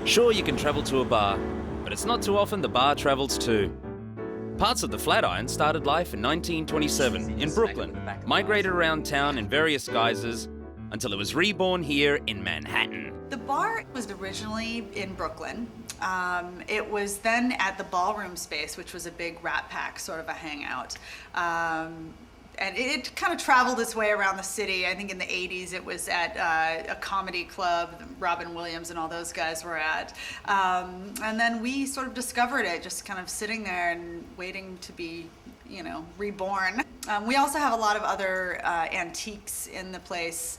Sure, you can travel to a bar, but it's not too often the bar travels too. Parts of the Flatiron started life in 1927 in Brooklyn, migrated around town in various guises until it was reborn here in Manhattan. The bar was originally in Brooklyn. It was then at the ballroom space, which was a big Rat Pack, sort of a hangout. And it kind of traveled its way around the city. I think in the 80s it was at a comedy club, Robin Williams and all those guys were at. And then we sort of discovered it, just kind of sitting there and waiting to be, you know, reborn. We also have a lot of other antiques in the place.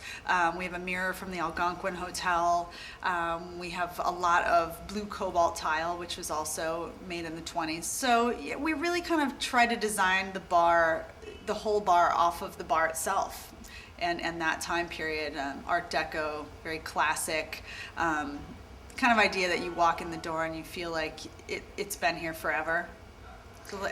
We have a mirror from the Algonquin Hotel. We have a lot of blue cobalt tile, which was also made in the 20s. So yeah, we really kind of try to design the bar, the whole bar, off of the bar itself and that time period. Art Deco, very classic, kind of idea that you walk in the door and you feel like it's been here forever.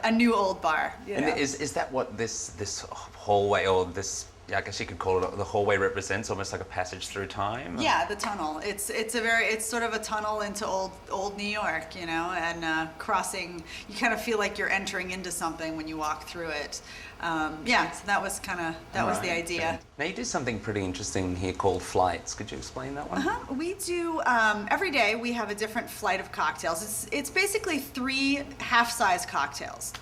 A new old bar. You know? And is that what this hallway, or this, I guess you could call it, the hallway represents, almost like a passage through time? Yeah, the tunnel. It's sort of a tunnel into old New York, you know, and crossing. You kind of feel like you're entering into something when you walk through it. Yeah, so that was the idea. Okay. Now you do something pretty interesting here called flights. Could you explain that one? We do, every day we have a different flight of cocktails. It's basically 3 half-size cocktails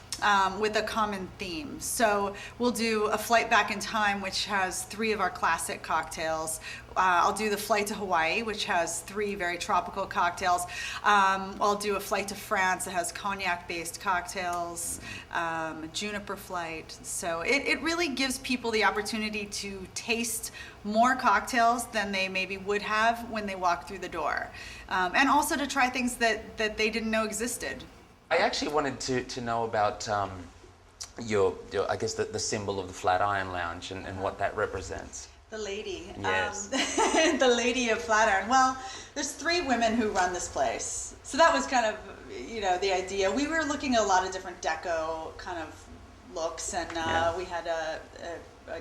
with a common theme. So we'll do a flight back in time, which has 3 of our classic cocktails. I'll do the flight to Hawaii, which has 3 very tropical cocktails. I'll do a flight to France that has cognac-based cocktails, a juniper flight. So it really gives people the opportunity to taste more cocktails than they maybe would have when they walk through the door. And also to try things that they didn't know existed. I actually wanted to know about your I guess the symbol of the Flatiron Lounge and what that represents. The lady. Yes. The lady of Flatiron. Well, there's 3 women who run this place. So that was kind of, you know, the idea. We were looking at a lot of different deco kind of looks, and we had a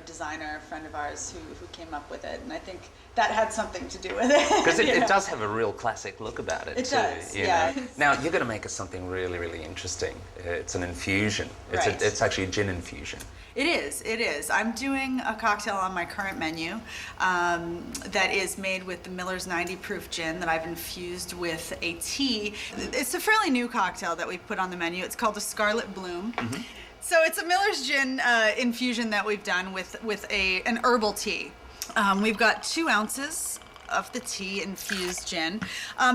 designer, a friend of ours, who came up with it, and I think that had something to do with it. Because it does have a real classic look about it, It too. does, you yeah. know? Now, you're going to make us something really, really interesting. It's an infusion. Right. It's actually a gin infusion. It is. I'm doing a cocktail on my current menu that is made with the Miller's 90 proof gin that I've infused with a tea. It's a fairly new cocktail that we've put on the menu. It's called a Scarlet Bloom. Mm-hmm. So it's a Miller's gin infusion that we've done with an herbal tea. We've got 2 ounces of the tea infused gin.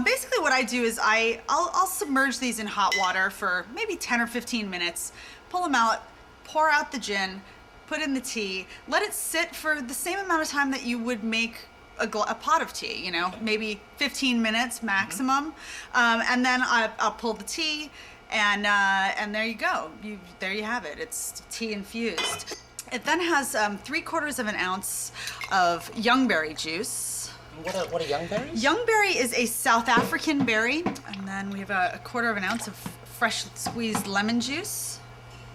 Basically what I do is I'll submerge these in hot water for maybe 10 or 15 minutes, pull them out, pour out the gin, put in the tea, let it sit for the same amount of time that you would make a pot of tea, you know, maybe 15 minutes maximum. And then I'll pull the tea, and there you go. There you have it. It's tea infused. It then has 3/4 of an ounce of youngberry juice. What are youngberries? Youngberry is a South African berry, and then we have a 1/4 of an ounce of fresh squeezed lemon juice.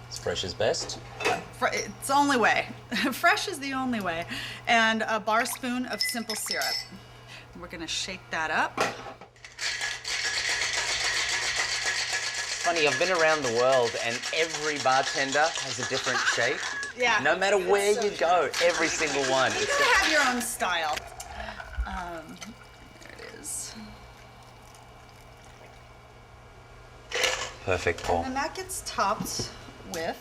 It's fresh is best. It's the only way. Fresh is the only way. And a bar spoon of simple syrup. We're gonna shake that up. Funny, I've been around the world and every bartender has a different shake. Yeah. No matter where you go, every single one. You gotta have your own style. There it is. Perfect, Paul. And that gets topped with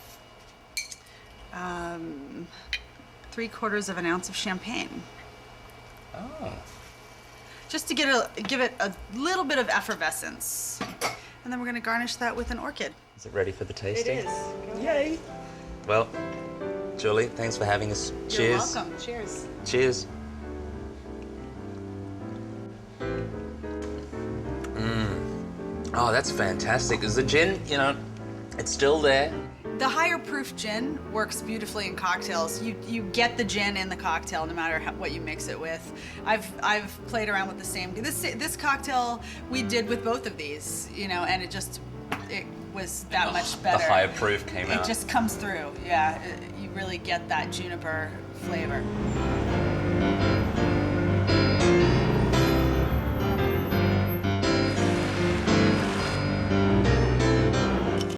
3/4 of an ounce of champagne. Oh. Just to give it a little bit of effervescence. And then we're gonna garnish that with an orchid. Is it ready for the tasting? It is. Yay. Well, Julie, thanks for having us. You're Cheers. welcome. Cheers. Cheers. Oh, that's fantastic. Because the gin, you know, it's still there. The higher proof gin works beautifully in cocktails. You get the gin in the cocktail no matter what you mix it with. I've played around with the same. This cocktail we did with both of these, you know, and it was that much better. The higher proof came out. It just comes through. Yeah, you really get that juniper flavor.